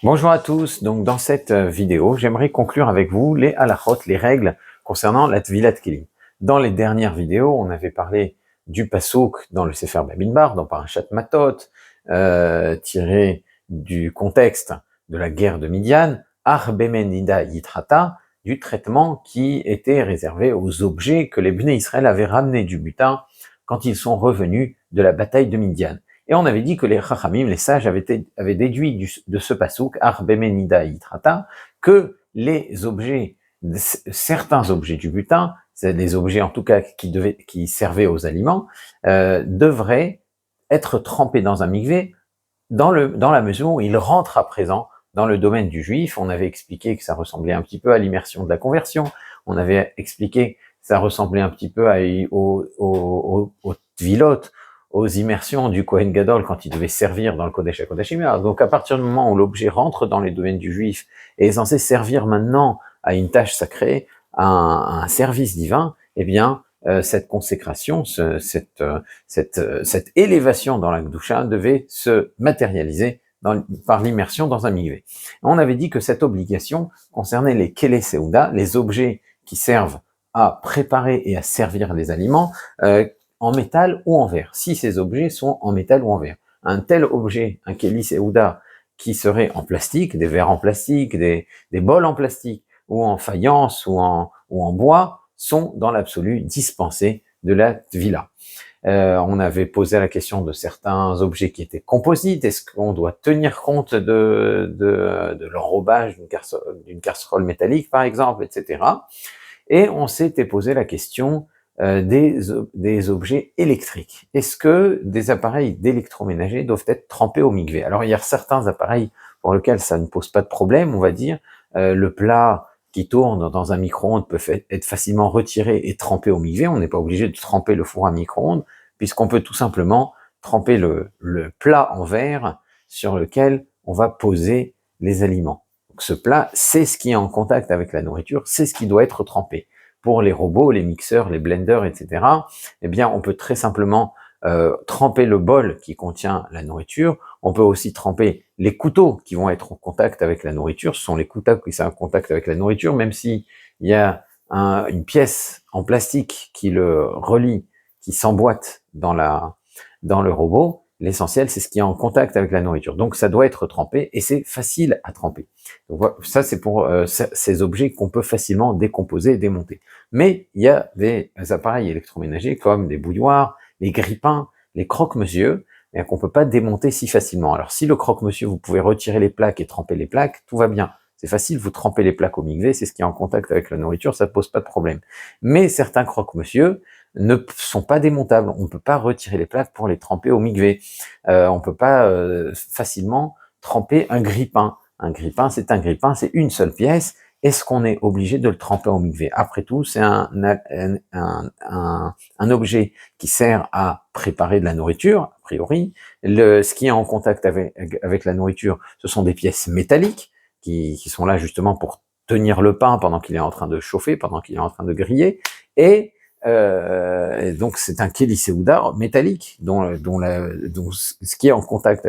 Bonjour à tous, donc dans cette vidéo, j'aimerais conclure avec vous les halachot, les règles concernant la Tvilat Kelim. Dans les dernières vidéos, on avait parlé du pasouk dans le Sefer Bamidbar, dans Parashat Matot, tiré du contexte de la guerre de Midian, Arbemenida Yitrata, du traitement qui était réservé aux objets que les Bnei Israël avaient ramenés du butin quand ils sont revenus de la bataille de Midian. Et on avait dit que les Chachamim, les sages, avaient déduit de ce pasouk, Arbemenida Yitrata, que les objets, certains objets du butin, c'est des objets en tout cas qui servaient aux aliments, devraient être trempés dans un mikvé dans la mesure où ils rentrent à présent dans le domaine du juif. On avait expliqué que ça ressemblait un petit peu à l'immersion de la conversion. On avait expliqué que ça ressemblait un petit peu aux tvilot, aux immersions du Kohen Gadol quand il devait servir dans le Kodesh HaKodashim. Donc à partir du moment où l'objet rentre dans les domaines du juif et est censé servir maintenant à une tâche sacrée, à un service divin, eh bien cette consécration, cette élévation dans la Kedusha devait se matérialiser par l'immersion dans un mikvé. On avait dit que cette obligation concernait les Kele Seuda, les objets qui servent à préparer et à servir les aliments, en métal ou en verre, si ces objets sont en métal ou en verre. Un tel objet, un Keli Seuda, qui serait en plastique, des verres en plastique, des bols en plastique, ou en faïence, ou en bois, sont dans l'absolu dispensés de la tvila. On avait posé la question de certains objets qui étaient composites. Est-ce qu'on doit tenir compte de l'enrobage d'une casserole métallique, par exemple, etc. Et on s'était posé la question des objets électriques. Est-ce que des appareils d'électroménager doivent être trempés au mikvé? Alors, il y a certains appareils pour lesquels ça ne pose pas de problème, on va dire. Le plat qui tourne dans un micro-ondes peut être facilement retiré et trempé au mikvé. On n'est pas obligé de tremper le four à micro-ondes, puisqu'on peut tout simplement tremper le plat en verre sur lequel on va poser les aliments. Donc, ce plat, c'est ce qui est en contact avec la nourriture, c'est ce qui doit être trempé. Pour les robots, les mixeurs, les blenders, etc., eh bien, on peut très simplement tremper le bol qui contient la nourriture. On peut aussi tremper les couteaux qui vont être en contact avec la nourriture. Ce sont les couteaux qui sont en contact avec la nourriture, même si il y a une pièce en plastique qui le relie, qui s'emboîte dans le robot. L'essentiel, c'est ce qui est en contact avec la nourriture. Donc, ça doit être trempé et c'est facile à tremper. Donc, voilà, ça, c'est pour ces objets qu'on peut facilement décomposer et démonter. Mais il y a des appareils électroménagers comme des bouilloires, les grippins, les croque-monsieur, qu'on peut pas démonter si facilement. Alors, si le croque-monsieur, vous pouvez retirer les plaques et tremper les plaques, tout va bien. C'est facile, vous trempez les plaques au mikvé, c'est ce qui est en contact avec la nourriture, ça ne pose pas de problème. Mais certains croque-monsieur ne sont pas démontables. On ne peut pas retirer les plaques pour les tremper au mikvé. On peut pas facilement tremper un grippin. Un grippin, c'est une seule pièce. Est-ce qu'on est obligé de le tremper au mikvé? Après tout, c'est un objet qui sert à préparer de la nourriture, a priori. Ce qui est en contact avec la nourriture, ce sont des pièces métalliques qui sont là justement pour tenir le pain pendant qu'il est en train de chauffer, pendant qu'il est en train de griller. Et donc c'est un Keli Seuda métallique dont ce qui est en contact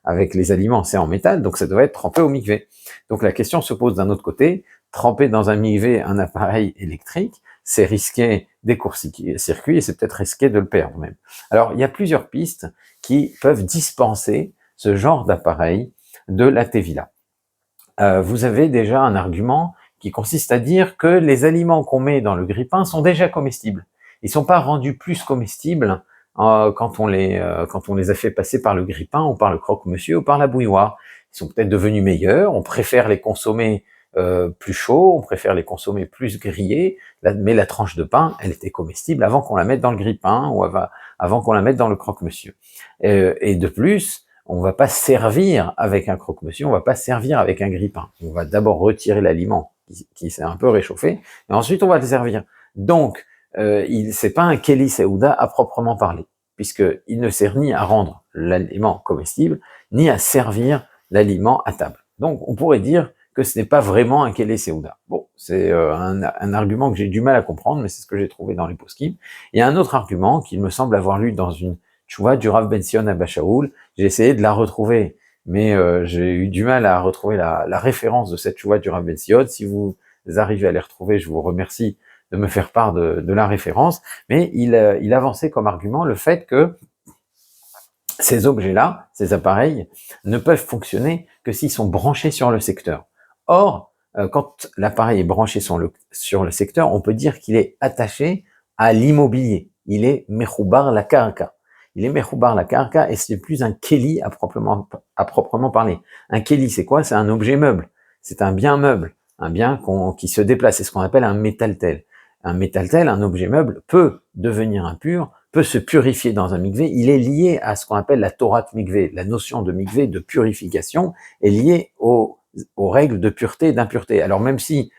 avec les aliments, c'est en métal, donc ça doit être trempé au mikvé. Donc la question se pose d'un autre côté, tremper dans un mikvé un appareil électrique, c'est risquer des courts-circuits et c'est peut-être risqué de le perdre même. Alors il y a plusieurs pistes qui peuvent dispenser ce genre d'appareil de la Tevila. Vous avez déjà un argument qui consiste à dire que les aliments qu'on met dans le grille-pain sont déjà comestibles. Ils sont pas rendus plus comestibles quand on les a fait passer par le grille-pain ou par le croque-monsieur ou par la bouilloire. Ils sont peut-être devenus meilleurs, on préfère les consommer plus chauds, on préfère les consommer plus grillés, mais la tranche de pain, elle était comestible avant qu'on la mette dans le grille-pain ou avant qu'on la mette dans le croque-monsieur. Et de plus, on va pas servir avec un croque-monsieur, on va pas servir avec un grille-pain. On va d'abord retirer l'aliment qui s'est un peu réchauffé, et ensuite on va le servir. Donc, c'est pas un Keli Seuda à proprement parler, puisqu'il ne sert ni à rendre l'aliment comestible, ni à servir l'aliment à table. Donc, on pourrait dire que ce n'est pas vraiment un Keli Seuda. Bon, c'est un argument que j'ai du mal à comprendre, mais c'est ce que j'ai trouvé dans les poskim. Il y a un autre argument qu'il me semble avoir lu dans une tchouva du Rav Ben Sion Abba Shaul. J'ai essayé de la retrouver mais j'ai eu du mal à retrouver la référence de cette tchouva du Rav Ben Zion. Si vous arrivez à les retrouver, je vous remercie de me faire part de la référence, mais il avançait comme argument le fait que ces objets-là, ces appareils, ne peuvent fonctionner que s'ils sont branchés sur le secteur. Or, quand l'appareil est branché sur le secteur, on peut dire qu'il est attaché à l'immobilier. Il est mechoubar la karka. Il est mechoubar la karka et c'est plus un keli à proprement parler. Un keli, c'est quoi? C'est un objet meuble. C'est un bien meuble. Un bien qui se déplace. C'est ce qu'on appelle un métaltel. Un métaltel, un objet meuble, peut devenir impur, peut se purifier dans un mikvé. Il est lié à ce qu'on appelle la Torah de mikvé. La notion de mikvé, de purification, est liée aux règles de pureté et d'impureté. Alors même si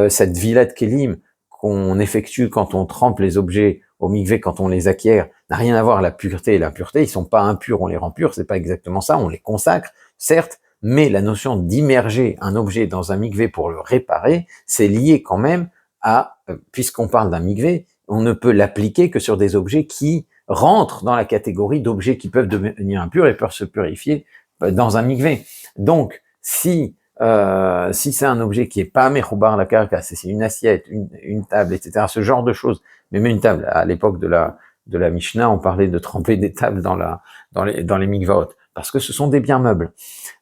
cette villa de kelim qu'on effectue quand on trempe les objets au mikvé, quand on les acquiert, n'a rien à voir la pureté et l'impureté, ils sont pas impurs, on les rend purs, c'est pas exactement ça, on les consacre, certes, mais la notion d'immerger un objet dans un mikvé pour le réparer, c'est lié quand même à, puisqu'on parle d'un mikvé, on ne peut l'appliquer que sur des objets qui rentrent dans la catégorie d'objets qui peuvent devenir impurs et peuvent se purifier dans un mikvé. Donc, si c'est un objet qui est pas mechoubar la karka, c'est une assiette, une table, etc., ce genre de choses, même une table, à l'époque de la Mishnah, on parlait de tremper des tables dans les mikvaot, parce que ce sont des biens meubles,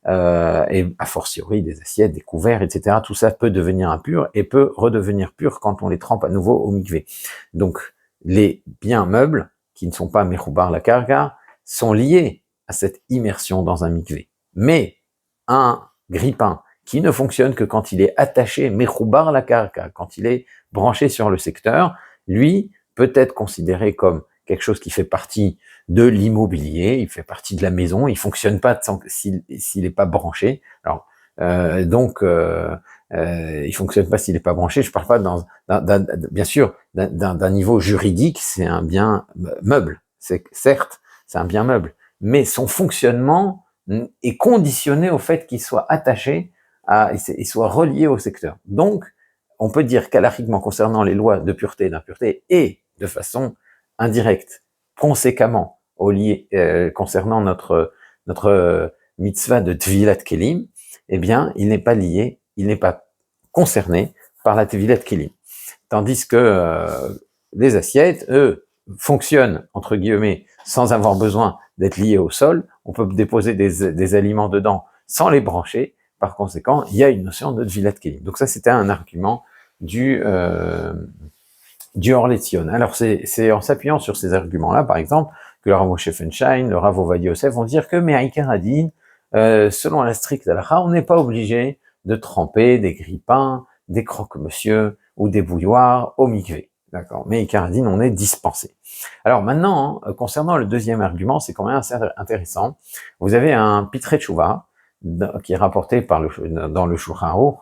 et a fortiori des assiettes, des couverts, etc., tout ça peut devenir impur et peut redevenir pur quand on les trempe à nouveau au mikvé. Donc, les biens meubles, qui ne sont pas mechoubar la karka, sont liés à cette immersion dans un mikvé. Mais, un grille-pain qui ne fonctionne que quand il est attaché, mechoubar la karka, quand il est branché sur le secteur, lui peut être considéré comme quelque chose qui fait partie de l'immobilier, il fait partie de la maison, il fonctionne pas s'il n'est pas branché. Alors il fonctionne pas s'il n'est pas branché. Je parle pas bien sûr d'un niveau juridique, c'est un bien meuble. Certes, c'est un bien meuble, mais son fonctionnement est conditionné au fait qu'il soit attaché il soit relié au secteur. Donc, on peut dire qu'alariquement concernant les lois de pureté et d'impureté et de façon indirecte, conséquemment concernant notre mitzvah de Tvilat Kelim, eh bien, il n'est pas lié, il n'est pas concerné par la Tvilat Kelim. Tandis que les assiettes, eux, fonctionnent, entre guillemets, sans avoir besoin d'être liés au sol. On peut déposer des aliments dedans sans les brancher. Par conséquent, il y a une notion de Tvilat Kelim. Donc ça, c'était un argument du Or Letzion. Alors c'est en s'appuyant sur ces arguments-là, par exemple, que le Rav Moshe Feinstein, le Rav Ovadia Yosef vont dire que Me'aikar Adin, selon la stricte halakha, on n'est pas obligé de tremper des grille-pains, des croque-monsieur ou des bouilloires au mikvé. D'accord. Me'aikar Adin, on est dispensé. Alors maintenant, concernant le deuxième argument, c'est quand même assez intéressant. Vous avez un Pitrei Tshuva qui est rapporté dans le Shulchan Aruch,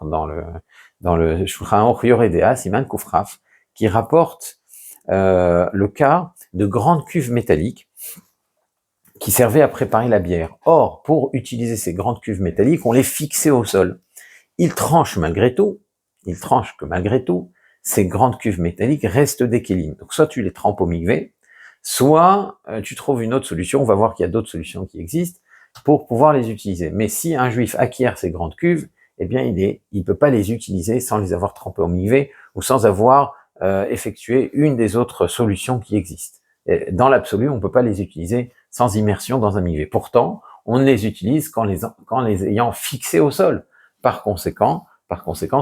dans le Shulchan Aruch Yoredea, Siman Kufraf, qui rapporte le cas de grandes cuves métalliques qui servaient à préparer la bière. Or, pour utiliser ces grandes cuves métalliques, on les fixait au sol. Il tranche que malgré tout, ces grandes cuves métalliques restent des kélim. Donc soit tu les trempes au mikvé, soit tu trouves une autre solution. On va voir qu'il y a d'autres solutions qui existent pour pouvoir les utiliser. Mais si un juif acquiert ces grandes cuves, eh bien il peut pas les utiliser sans les avoir trempées au mikvé ou sans avoir effectué une des autres solutions qui existent. Et dans l'absolu, on peut pas les utiliser sans immersion dans un mikvé. Pourtant, on les utilise quand les ayant fixés au sol. Par conséquent,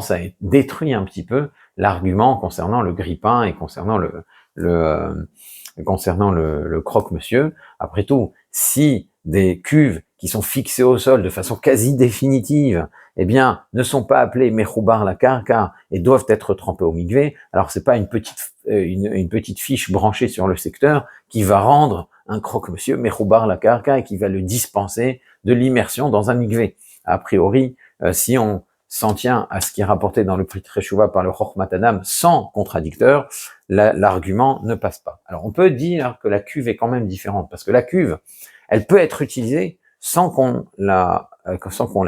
ça détruit un petit peu l'argument concernant le grille-pain et concernant le croque-monsieur. Après tout, si des cuves qui sont fixées au sol de façon quasi définitive, eh bien, ne sont pas appelées mechoubar la karka et doivent être trempées au mikvé, alors c'est pas une petite fiche branchée sur le secteur qui va rendre un croque-monsieur mechoubar la karka et qui va le dispenser de l'immersion dans un mikvé. A priori, si on s'en tient à ce qui est rapporté dans le Pitrei Tshuva par le Chochmat Adam sans contradicteur, l'argument ne passe pas. Alors on peut dire que la cuve est quand même différente, parce que la cuve, elle peut être utilisée sans qu'on la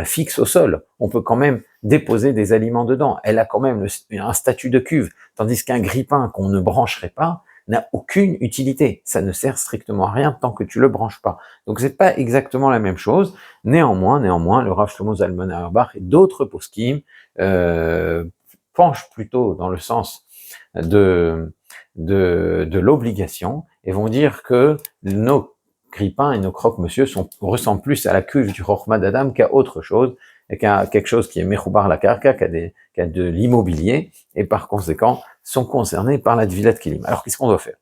fixe au sol. On peut quand même déposer des aliments dedans. Elle a quand même un statut de cuve, tandis qu'un grille-pain qu'on ne brancherait pas, n'a aucune utilité. Ça ne sert strictement à rien tant que tu le branches pas. Donc c'est pas exactement la même chose. Néanmoins, le Rav Shlomo Zalman Auerbach et d'autres poskim penchent plutôt dans le sens de l'obligation et vont dire que nos grippins et nos croque-monsieur ressemblent plus à la cuve du Chochma d'Adam qu'à autre chose, et qu'à quelque chose qui est mechoubar la karka, qu'à de l'immobilier, et par conséquent sont concernés par la Tvilat Kelim. Alors qu'est-ce qu'on doit faire?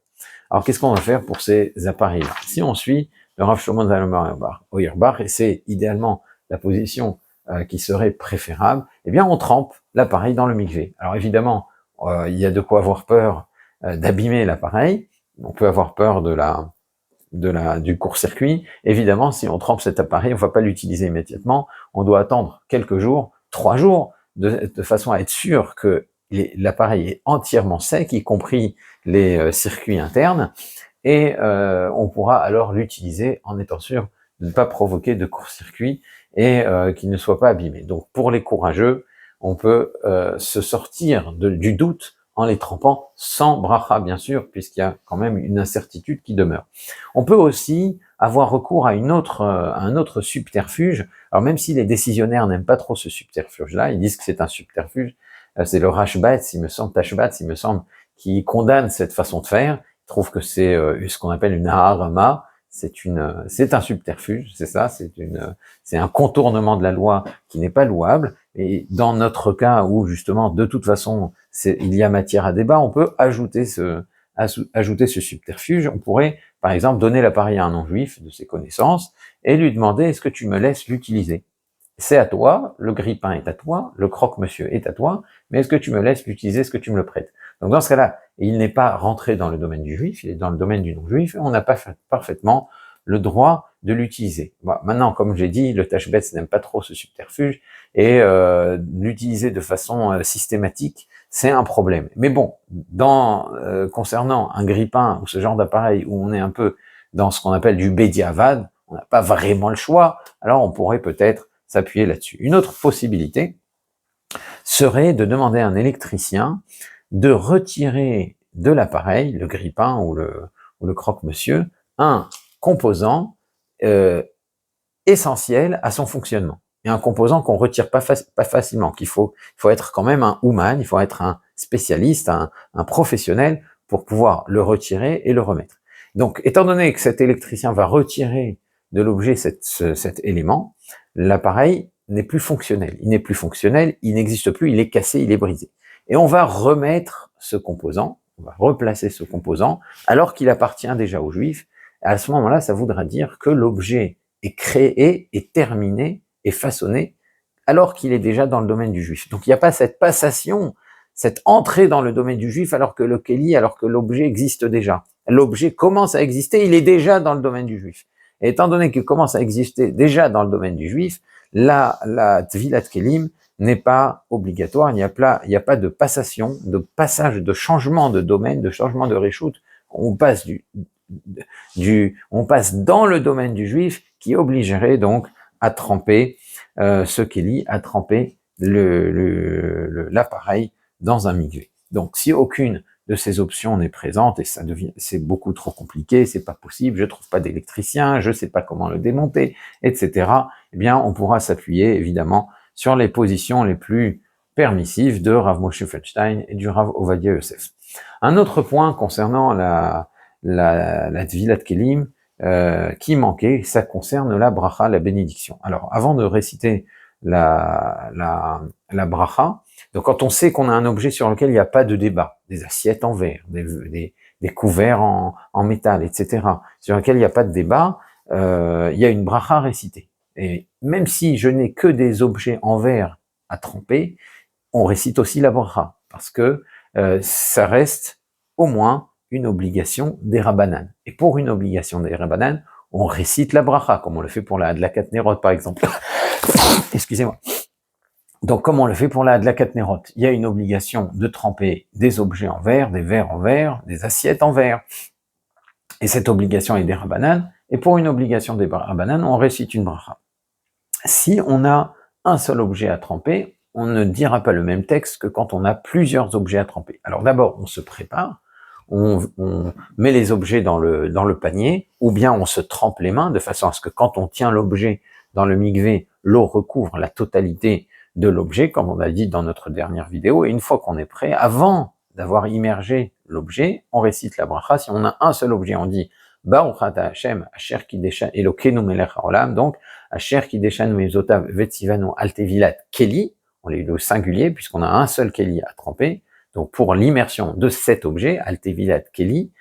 Alors qu'est-ce qu'on va faire pour ces appareils-là? Si on suit le Rav Shlomo Zalman Auerbach, et c'est idéalement la position qui serait préférable, eh bien on trempe l'appareil dans le mikvé. Alors évidemment, il y a de quoi avoir peur d'abîmer l'appareil. On peut avoir peur du court-circuit. Évidemment, si on trempe cet appareil, on ne va pas l'utiliser immédiatement. On doit attendre quelques jours, 3 jours, de façon à être sûr que l'appareil est entièrement sec, y compris les circuits internes, et on pourra alors l'utiliser en étant sûr de ne pas provoquer de court-circuit et qu'il ne soit pas abîmé. Donc pour les courageux, on peut se sortir du doute en les trempant sans bracha, bien sûr, puisqu'il y a quand même une incertitude qui demeure. On peut aussi avoir recours à un autre subterfuge. Alors même si les décisionnaires n'aiment pas trop ce subterfuge-là, ils disent que c'est un subterfuge, c'est le Tashbatz, il me semble, qui condamne cette façon de faire. Il trouve que c'est ce qu'on appelle une harama, c'est un subterfuge, c'est ça, c'est un contournement de la loi qui n'est pas louable. Et dans notre cas où justement, de toute façon, il y a matière à débat, on peut ajouter ce subterfuge. On pourrait, par exemple, donner l'appareil à un non-juif de ses connaissances et lui demander: est-ce que tu me laisses l'utiliser? C'est à toi, le grille-pain est à toi, le croque-monsieur est à toi, mais est-ce que tu me laisses l'utiliser, est-ce que tu me le prêtes? Donc dans ce cas-là, il n'est pas rentré dans le domaine du juif, il est dans le domaine du non-juif, et on n'a pas parfaitement le droit de l'utiliser. Bon, maintenant, comme j'ai dit, le Tashbetz n'aime pas trop ce subterfuge, et l'utiliser de façon systématique, c'est un problème. Mais bon, concernant un grille-pain ou ce genre d'appareil où on est un peu dans ce qu'on appelle du Bediavad, on n'a pas vraiment le choix, alors on pourrait peut-être s'appuyer là-dessus. Une autre possibilité serait de demander à un électricien de retirer de l'appareil, le grille-pain ou le croque-monsieur, un composant essentiel à son fonctionnement. Et un composant qu'on retire pas facilement, il faut être quand même un ouman, il faut être un spécialiste, un professionnel pour pouvoir le retirer et le remettre. Donc, étant donné que cet électricien va retirer de l'objet cet élément, l'appareil n'est plus fonctionnel. Il n'est plus fonctionnel, il n'existe plus, il est cassé, il est brisé. Et on va remettre ce composant, on va replacer ce composant, alors qu'il appartient déjà au juif. À ce moment-là, ça voudra dire que l'objet est créé, est terminé, est façonné, alors qu'il est déjà dans le domaine du juif. Donc il n'y a pas cette passation, cette entrée dans le domaine du juif alors que l'objet existe déjà. L'objet commence à exister, il est déjà dans le domaine du juif. Et étant donné qu'il commence à exister déjà dans le domaine du juif, la Tvilat Kelim n'est pas obligatoire, il n'y a pas de passation, de passage, de changement de domaine, de changement de réchoute. On passe on passe dans le domaine du juif qui obligerait donc à tremper ce Kéli, à tremper l'appareil dans un mikvé. Donc si aucune de ces options n'est présente et c'est beaucoup trop compliqué, c'est pas possible, je trouve pas d'électricien, je sais pas comment le démonter, etc. Eh bien, on pourra s'appuyer évidemment sur les positions les plus permissives de Rav Moshe Feinstein et du Rav Ovadia Yosef. Un autre point concernant la Tvilat Kelim qui manquait, ça concerne la bracha, la bénédiction. Alors, avant de réciter la bracha, donc quand on sait qu'on a un objet sur lequel il n'y a pas de débat, des assiettes en verre, des couverts en métal, etc., sur lequel il n'y a pas de débat, il y a une bracha récitée. Et même si je n'ai que des objets en verre à tremper, on récite aussi la bracha, parce que ça reste au moins une obligation des Rabbanan. Et pour une obligation des Rabbanan, on récite la bracha, comme on le fait pour la Adlakat Nerot, par exemple. Excusez-moi. Donc, comme on le fait pour la Adlakat Nerot, il y a une obligation de tremper des objets en verre, des verres en verre, des assiettes en verre. Et cette obligation est des Rabbanan. Et pour une obligation des Rabbanan, on récite une bracha. Si on a un seul objet à tremper, on ne dira pas le même texte que quand on a plusieurs objets à tremper. Alors d'abord, on se prépare, on met les objets dans le panier, ou bien on se trempe les mains de façon à ce que quand on tient l'objet dans le mikvé, l'eau recouvre la totalité de l'objet, comme on a dit dans notre dernière vidéo, et une fois qu'on est prêt, avant d'avoir immergé l'objet, on récite la bracha. Si on a un seul objet, on dit Baruch ata Hashem, Asher Kideshan Elokeinu melech haolam, donc Asher Kideshan mezotav vetzivanu al tevilat keli, on est le singulier puisqu'on a un seul keli à tremper. Donc pour l'immersion de cet objet, al tevilat keli,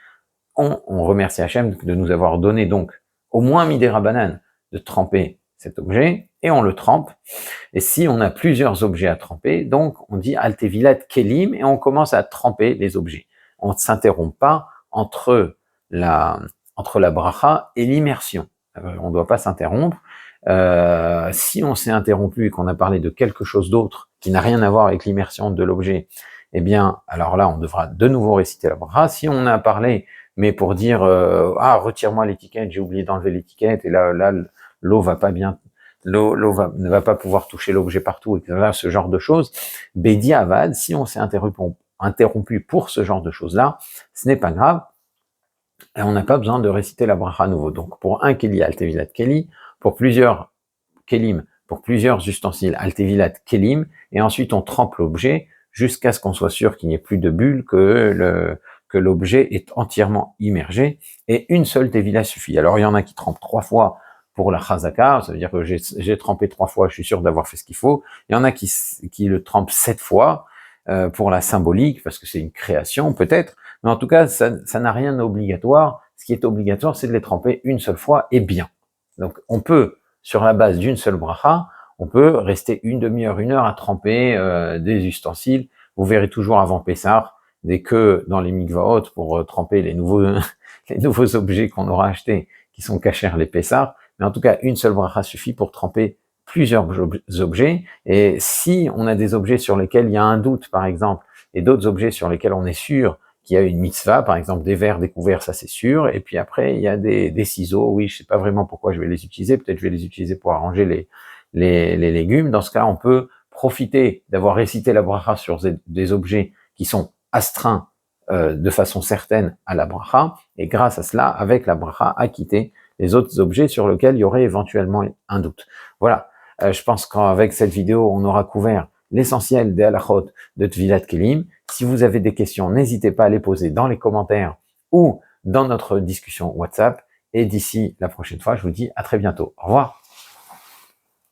on remercie Hashem de nous avoir donné donc au moins midera banane de tremper cet objet, et on le trempe. Et si on a plusieurs objets à tremper, donc on dit Altevilat Kelim, et on commence à tremper les objets. On ne s'interrompt pas entre la bracha et l'immersion. On ne doit pas s'interrompre. Si on s'est interrompu et qu'on a parlé de quelque chose d'autre qui n'a rien à voir avec l'immersion de l'objet, eh bien, alors là, on devra de nouveau réciter la bracha. Si on a parlé, mais pour dire retire-moi l'étiquette, j'ai oublié d'enlever l'étiquette, et là l'eau va pas bien, ne va pas pouvoir toucher l'objet partout, etc. Ce genre de choses. Bédi avad, si on s'est interrompu pour ce genre de choses-là, ce n'est pas grave. Et on n'a pas besoin de réciter la bracha à nouveau. Donc, pour un keli, altevilat keli, pour plusieurs kelim, pour plusieurs ustensiles, altevilat kelim, et ensuite on trempe l'objet jusqu'à ce qu'on soit sûr qu'il n'y ait plus de bulles, que l'objet est entièrement immergé, et une seule tevila suffit. Alors, il y en a qui trempent 3 fois pour la chazaka, ça veut dire que j'ai trempé 3 fois, je suis sûr d'avoir fait ce qu'il faut. Il y en a qui le trempent 7 fois pour la symbolique, parce que c'est une création peut-être, mais en tout cas, ça n'a rien d'obligatoire. Ce qui est obligatoire, c'est de les tremper une seule fois et bien. Donc, on peut, sur la base d'une seule bracha, on peut rester une demi-heure, 1 heure à tremper des ustensiles. Vous verrez toujours avant Pessah des queues dans les mikvaot pour tremper les nouveaux objets qu'on aura achetés, qui sont cachés les Pessah. Mais en tout cas, une seule bracha suffit pour tremper plusieurs objets. Et si on a des objets sur lesquels il y a un doute, par exemple, et d'autres objets sur lesquels on est sûr qu'il y a une mitzvah, par exemple des verres découverts, ça c'est sûr. Et puis après, il y a des ciseaux. Oui, je sais pas vraiment pourquoi je vais les utiliser. Peut-être je vais les utiliser pour arranger les légumes. Dans ce cas, on peut profiter d'avoir récité la bracha sur des objets qui sont astreints de façon certaine à la bracha. Et grâce à cela, avec la bracha, acquitter les autres objets sur lesquels il y aurait éventuellement un doute. Voilà, je pense qu'avec cette vidéo, on aura couvert l'essentiel des halachot de Tvilat Kelim. Si vous avez des questions, n'hésitez pas à les poser dans les commentaires ou dans notre discussion WhatsApp. Et d'ici la prochaine fois, je vous dis à très bientôt. Au revoir.